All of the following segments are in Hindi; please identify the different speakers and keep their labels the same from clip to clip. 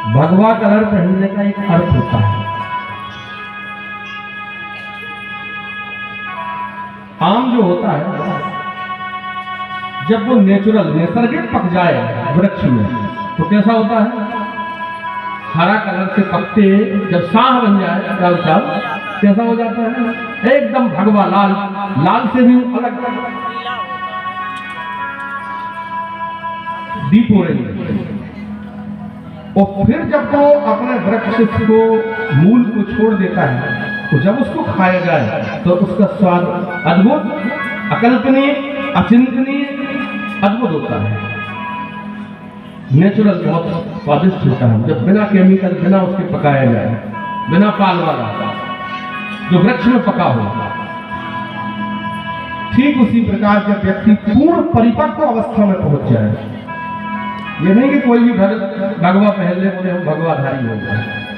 Speaker 1: भगवा कलर पहनने का एक अर्थ होता है। आम जो होता है जब वो नेचुरल नैसर्गिक पक जाए वृक्ष में तो कैसा होता है, हरा कलर से पत्ते जब साह बन जाए कैसा हो जाता है, एकदम भगवा लाल, लाल से भी अलग डीप ऑरेंज। और फिर जब वो अपने वृक्ष को मूल को छोड़ देता है तो जब उसको खाया जाए तो उसका स्वाद अद्भुत, अकल्पनीय, अचिंतनीय, अद्भुत होता है। नेचुरल बहुत स्वादिष्ट होता है जब बिना केमिकल, बिना उसके पकाया जाए, बिना पाल वाला, जो वृक्ष में पका हो। ठीक उसी प्रकार जब व्यक्ति पूर्ण परिपक्व अवस्था में पहुंच जाए, ये नहीं कि कोई भी भगवा पहन ले बोले हम भगवाधारी हो गए।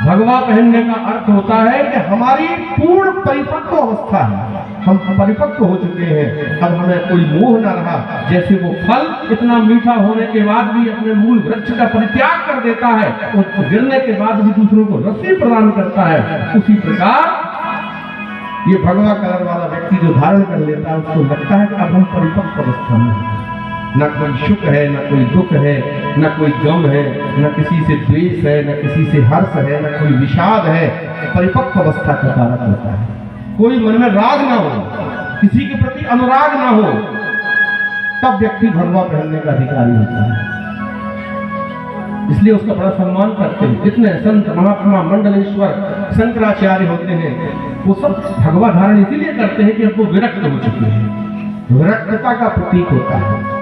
Speaker 1: भगवा पहनने का अर्थ होता है कि हमारी पूर्ण परिपक्व अवस्था है, हम परिपक्व हो चुके हैं, अब हमें कोई मोह न रहा। जैसे वो फल इतना मीठा होने के बाद भी अपने मूल वृक्ष का परित्याग कर देता है और गिरने के बाद भी दूसरों को रस्सी प्रदान करता है, उसी प्रकार ये भगवा कलर वाला व्यक्ति जो धारण कर लेता है उसको लगता है कि अब हम परिपक्व अवस्था में हैं। न कोई सुख है, न कोई दुख है, न कोई गम है, न किसी से द्वेष है, न किसी से हर्ष है, न कोई विषाद है। परिपक्व अवस्था का कारक होता है। कोई मन में राग ना हो, किसी के प्रति अनुराग ना हो, तब व्यक्ति भगवा पहनने का अधिकारी होता है। इसलिए उसका बड़ा सम्मान करते हैं। जितने संत महात्मा मंडलेश्वर शंकराचार्य होते हैं वो सब भगवा धारण इसीलिए करते हैं कि अब वो विरक्त हो चुके हैं। विरक्तता का प्रतीक होता है।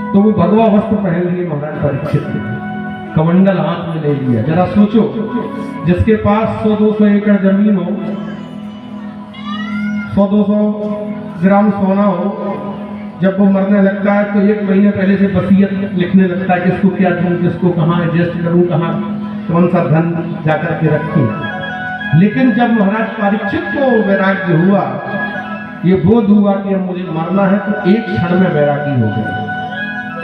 Speaker 1: तो वो भगवा वस्त्र पहन लिए महाराज परीक्षित ने, कमंडल हाथ में ले लिया। जरा सोचो, जिसके पास 100-200 एकड़ जमीन हो, 100-200 ग्राम सोना हो, जब वो मरने लगता है तो 1 महीने पहले से वसीयत लिखने लगता है किसको क्या दूं, किसको कहाँ एडजस्ट करूं, कहाँ कौन सा धन जाकर के रखूं। लेकिन जब महाराज परीक्षित को वैराग्य हुआ, ये बोध हुआ कि अब मुझे मरना है, तो एक क्षण में वैरागी हो गए।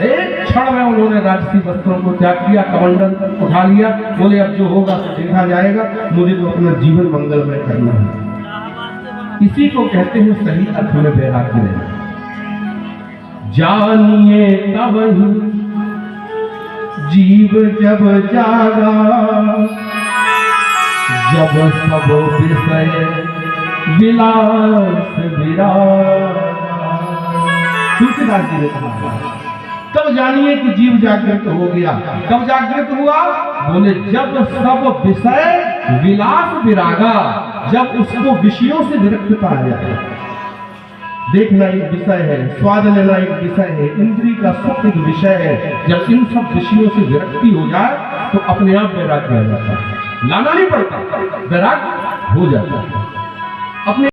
Speaker 1: एक क्षण में उन्होंने राजसी वस्त्रों को त्याग किया, कमंडल उठा लिया, बोले अब जो होगा देखा जाएगा, मुझे तो अपना जीवन मंगलमय करना है। इसी को कहते हैं सही अर्थ में वैराग्य। जानिए तब जीव जब जागा, जब सब विषय विलास विरागा। तुलसीदास जी ने कहा तब जानिए कि जीव जागृत हो गया। कब जागृत हुआ? बोले जब सब विषय विलास विरागा, जब उसको विषयों से विरक्तता आ जाए। देखना एक विषय है, स्वाद लेना एक विषय है, इंद्रिय का सुख एक विषय है। जब इन सब विषयों से विरक्ति हो जाए तो अपने आप वैराग्य आ जाता है। लाना नहीं पड़ता, वैराग्य हो जाता है अपने